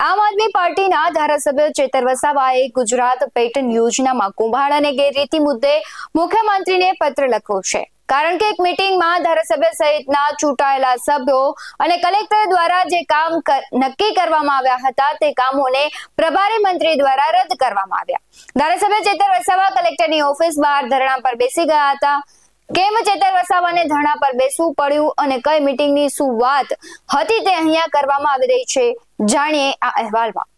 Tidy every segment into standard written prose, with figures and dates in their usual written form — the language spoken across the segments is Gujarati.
આમ આદમી પાર્ટીના ધારાસભ્ય ચેતર વસાવાએ ગુજરાત પેટર્ન યોજનામાં કૌભાંડ અને ગેરરીતિ મુદ્દે મુખ્યમંત્રીને પત્ર લખ્યો છે. કારણ કે એક મીટિંગમાં ધારાસભ્ય સહિતના ચૂંટાયેલા સભ્યો અને કલેક્ટર દ્વારા જે કામ નક્કી કરવામાં આવ્યા હતા તે કામોને પ્રભારી મંત્રી દ્વારા રદ કરવામાં આવ્યા. ધારાસભ્ય ચેતર વસાવા કલેક્ટરની ઓફિસ બહાર ધરણા પર બેસી ગયા હતા. કેમ ચેતર વસાવાને ધરણા પર બેસવું પડ્યું અને કઈ મીટિંગની શું વાત હતી તે અહીંયા કરવામાં આવી રહી છે, જાણીએ આ અહેવાલમાં.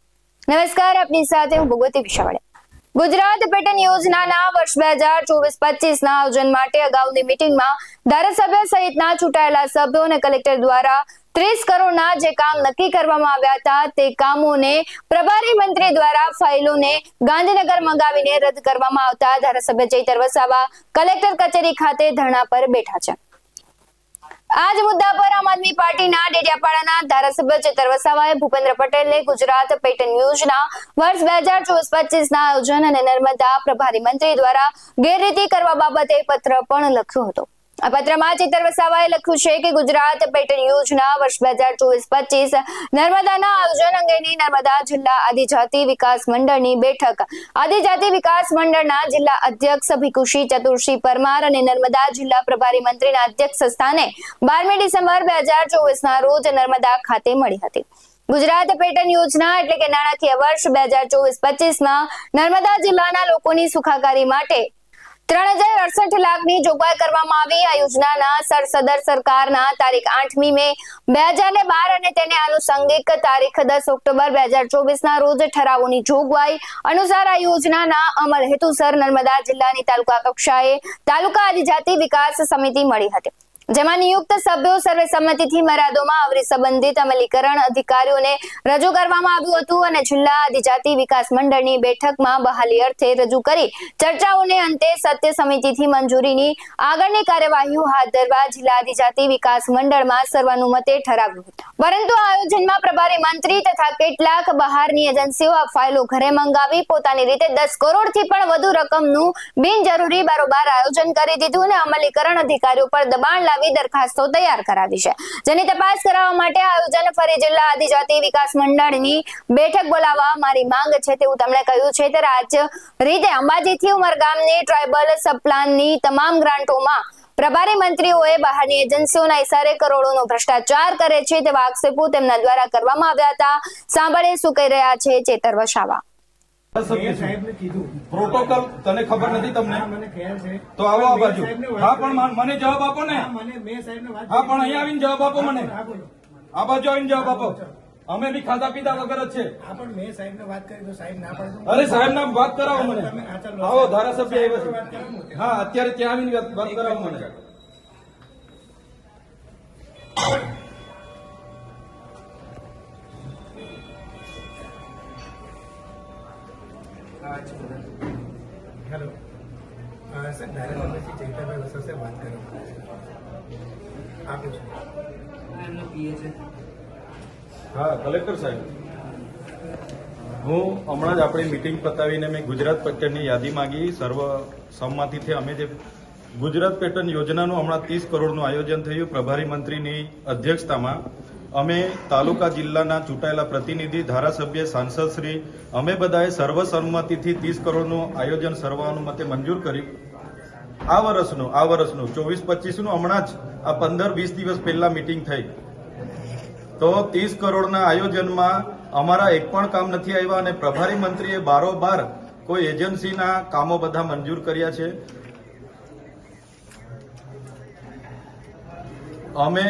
નમસ્કાર, આપની સાથે હું ભગવતી વિશાવડે. ગુજરાત પેટર્ન યોજનાના વર્ષ 2024-25 ના આયોજન માટે અગાઉની મીટિંગમાં ધારાસભ્ય સહિતના ચૂંટાયેલા સભ્યો અને કલેક્ટર દ્વારા 30 કરોડના જે કામ નક્કી કરવામાં આવ્યા હતા તે કામોને પ્રભારી મંત્રી દ્વારા ફાઇલોને ગાંધીનગર મંગાવીને રદ કરવામાં આવતા ધારાસભ્ય ચેતર વસાવા કલેક્ટર કચેરી ખાતે ધરણા પર બેઠા છે. આ જ મુદ્દા પર આમ આદમી પાર્ટીના ડેડિયાપાડાના ધારાસભ્ય ચેતર વસાવાએ ભૂપેન્દ્ર પટેલને ગુજરાત પેટર્ન યોજના વર્ષ 2024-25 ના આયોજન અને નર્મદા પ્રભારી મંત્રી દ્વારા ગેરરીતિ કરવા બાબતે પત્ર પણ લખ્યો હતો. આ પત્રમાં ચેતર વસાવાએ લખ્યું છે કે ગુજરાત પેટર્ન યોજના વર્ષ 2024-25 નર્મદાના આયોજન અંગેની નર્મદા જિલ્લા આદિજાતિ વિકાસ મંડળની બેઠક આદિજાતિ વિકાસ મંડળના જિલ્લા અધ્યક્ષ ભીખુસિંહ ચતુરસિંહ પરમાર અને નર્મદા જિલ્લા પ્રભારી મંત્રીના અધ્યક્ષ સ્થાને 12મી ડિસેમ્બર 2024 ના રોજ નર્મદા ખાતે મળી હતી. ગુજરાત પેટર્ન યોજના એટલે કે નાણાકીય વર્ષ 2024-25માં નર્મદા જિલ્લાના લોકોની સુખાકારી માટે 3068 લાખની જોગવાઈ કરવામાં આવી. આ યોજનાના સદર સરકારના તારીખ 8મી મે 2012 અને તેને આનુષંગિક તારીખ 10 ઓક્ટોબર 2024 ના રોજ ઠરાવોની જોગવાઈ અનુસાર આ યોજનાના અમલ હેતુસર નર્મદા જિલ્લાની તાલુકા કક્ષાએ તાલુકા આદિજાતિ વિકાસ સમિતિ મળી હતી, જેમાં નિયુક્ત સભ્યો સર્વસંમતિથી મર્યાદામાં આવરી સંબંધિત અમલીકરણ અધિકારીઓને રજૂ કરવામાં આવ્યું હતું અને જિલ્લા આદિજાતિ વિકાસ મંડળની બેઠકમાં બહાલી અર્થે રજૂ કરી ચર્ચાઓને અંતે સત્ય સમિતિથી મંજૂરીની આગળની કાર્યવાહીઓ હાથ ધરવા જિલ્લા આદિજાતિ વિકાસ મંડળમાં સર્વાનુમતે ઠરાવ્યું હતું. પરંતુ આ આયોજનમાં પ્રભારી મંત્રી તથા કેટલાક બહારની એજન્સીઓ આ ફાઇલો ઘરે મંગાવી પોતાની રીતે 10 કરોડથી પણ વધુ રકમનું બિનજરૂરી બારોબાર આયોજન કરી દીધું અને અમલીકરણ અધિકારીઓ પર દબાણ દરખાસ્તો તૈયાર કરાવી છે, જેની તપાસ કરાવવા માટે આયોજન ફરી જિલ્લા આદિજાતિ વિકાસ મંડળની બેઠક બોલાવવા મારી માંગ છે તેવું તેમણે કહ્યું છે. ત્યારે આ જ રીતે અંબાજીથી ઉમરગામની ટ્રાઇબલ સબ પ્લાનની તમામ ગ્રાન્ટોમાં પ્રભારી મંત્રીઓએ બહારની એજન્સીઓના ઇશારે કરોડોનો ભ્રષ્ટાચાર કરે છે તેવા આક્ષેપો તેમના દ્વારા કરવામાં આવ્યા હતા. સાંભળે શું કહી રહ્યા છે ચેતર વસાવા. પ્રોટોકોલ તને ખબર નથી? તમને તો આવો આ બાજુ. હા, પણ મને જવાબ આપો ને. હા, પણ અહીંયા આવીને જવાબ આપો મને. આ બાજુ આવીને જવાબ આપો. અમે બી ખાધા પીધા વગર જ છે. મેં સાહેબને વાત કરી તો સાહેબ ના પાડે. અરે સાહેબ ના વાત કરાવો મને. આવો ધારાસભ્ય આવ્યા છે. હા, અત્યારે ત્યાં આવીને વાત કરાવો મને. હેલો સર, ધારાસભ્ય શ્રી ચૈતરભાઈ વસાવા સાથે વાત કરો. આપું છું. એમનો પીએ છે. હા, કલેક્ટર સાહેબ, હું હમણાં જ આપણી મીટિંગ પતાવીને મેં ગુજરાત પેટર્નની યાદી માંગી. સર્વ સંમતિથી અમે જે ગુજરાત પેટર્ન યોજનાનું હમણાં 30 કરોડનું આયોજન થયું પ્રભારી મંત્રીની અધ્યક્ષતામાં. અમે તાલુકા જિલ્લાના ચૂંટાયેલા પ્રતિનિધિ, ધારાસભ્ય, સાંસદશ્રી અમે બધાએ સર્વસંમતિથી 30 કરોડનું આયોજન સર્વાનુમતે મંજૂર કર્યું. આ વર્ષનું 24-25નું હમણાં જ આ 15-20 દિવસ પહેલા મીટિંગ થઈ. તો 30 કરોડના આયોજનમાં અમારા એક પણ કામ નથી આવ્યા અને પ્રભારી મંત્રીએ બારોબાર કોઈ એજન્સીના કામો બધા મંજૂર કર્યા છે. અમે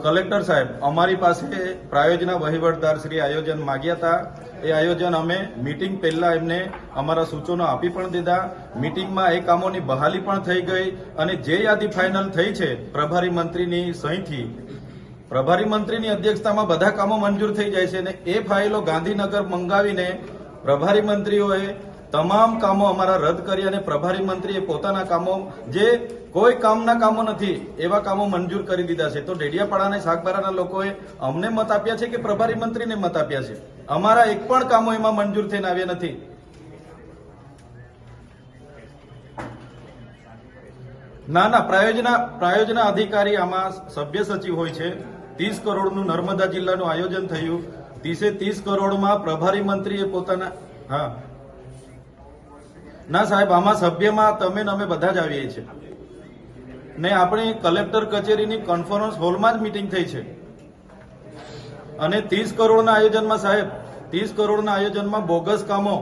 કલેક્ટર સાહેબ, અમારી પાસે પ્રાયોજના વહીવટદાર શ્રી આયોજન માંગ્યા હતા. એ આયોજન અમે મીટિંગ પહેલા એમને અમારા સૂચનો આપી પણ દીધા. મીટિંગમાં એ કામોની બહાલી પણ થઈ ગઈ અને જે યાદી ફાઇનલ થઈ છે પ્રભારી મંત્રીની સહીથી, પ્રભારી મંત્રીની અધ્યક્ષતામાં બધા કામો મંજૂર થઈ જાય છે અને એ ફાઇલો ગાંધીનગર મંગાવીને પ્રભારી મંત્રીઓએ તમામ કામો અમારા રદ કરી અને પ્રભારી મંત્રીએ પોતાના કામો જે કોઈ કામના કામો નથી એવા કામો મંજૂર કરી દીધા છે. તો ડેડિયાપાડા અને સાગબારાના લોકોએ અમને મત આપ્યા છે કે પ્રભારી મંત્રીને મત આપ્યા છે? અમારા એક પણ કામો એમાં મંજૂર થઈને આવ્યા નથી. ના, પ્રાયોજના અધિકારી આમાં સભ્ય સચિવ હોય છે. 30 કરોડનું નર્મદા જિલ્લાનું આયોજન થયું. 30 કરોડમાં પ્રભારી મંત્રીએ પોતાના હા ના સાહેબ, આમાં સભ્યમાં તમે ને અમે બધા જ આવીએ છીએ ને આપણી કલેક્ટર કચેરીની કોન્ફરન્સ હોલમાં જ મીટિંગ થઈ છે અને 30 કરોડના આયોજનમાં સાહેબ 30 કરોડના આયોજનમાં બોગસ કામો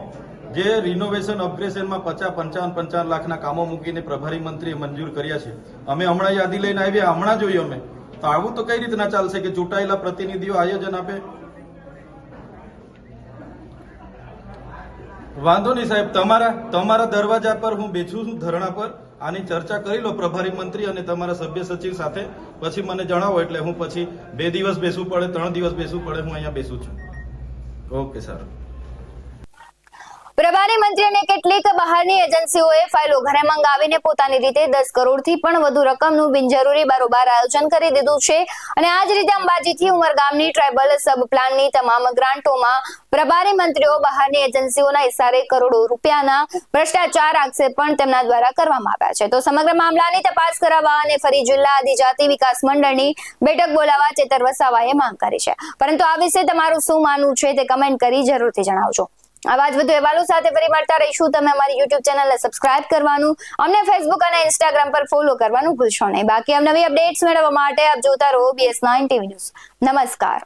જે રિનોવેશન અપગ્રેડેશનમાં 55 લાખના કામો મૂકીને પ્રભારી મંત્રીએ મંજૂર કર્યા છે. અમે હમણાં યાદી લઈને આવ્યા, હમણાં જોયું અમે. તો આવું તો કઈ રીતના ચાલશે કે ચૂંટાયેલા પ્રતિનિધિઓ આયોજન આપે? વાંધો નહીં સાહેબ, તમારા દરવાજા પર હું બેઠું છું ધરણા પર. આની ચર્ચા કરી લો પ્રભારી મંત્રી અને તમારા સભ્ય સચિવ સાથે, પછી મને જણાવો એટલે હું પછી 2 દિવસ બેસવું પડે, 3 દિવસ બેસવું પડે, હું અહીંયા બેસું છું. Okay sir. પ્રભારી મંત્રી અને કેટલીક બહારની એજન્સીઓએ ફાઇલો ઘરે મંગાવીને પોતાની રીતે 10 કરોડથી પણ વધુ રકમનું બિનજરૂરી બારોબાર આયોજન કરી દીધું છે અને આ જ રીતે અંબાજીથી ઉમરગામની ટ્રાઇબલ સબ પ્લાનની તમામ ગ્રાન્ટોમાં પ્રભારી મંત્રીઓ બહારની એજન્સીઓના ઇશારે કરોડો રૂપિયાના ભ્રષ્ટાચાર આક્ષેપ પણ તેમના દ્વારા કરવામાં આવ્યા છે. તો સમગ્ર મામલાની તપાસ કરાવવા અને ફરી જિલ્લા આદિજાતિ વિકાસ મંડળની બેઠક બોલાવવા ચેતર વસાવાએ માંગ કરી છે. પરંતુ આ વિશે તમારું શું માનવું છે તે કમેન્ટ કરી જરૂરથી જણાવજો. આવા જ વધુ અહેવાલો સાથે ફરી મળતા રહીશું. તમે અમારી YouTube ચેનલને સબસ્ક્રાઇબ કરવાનું, અમને Facebook અને Instagram પર ફોલો કરવાનું ભૂલશો નહીં. બાકી નવી અપડેટ્સ મેળવવા માટે આપ જોતા રહો BS9 TV ન્યૂઝ. નમસ્કાર.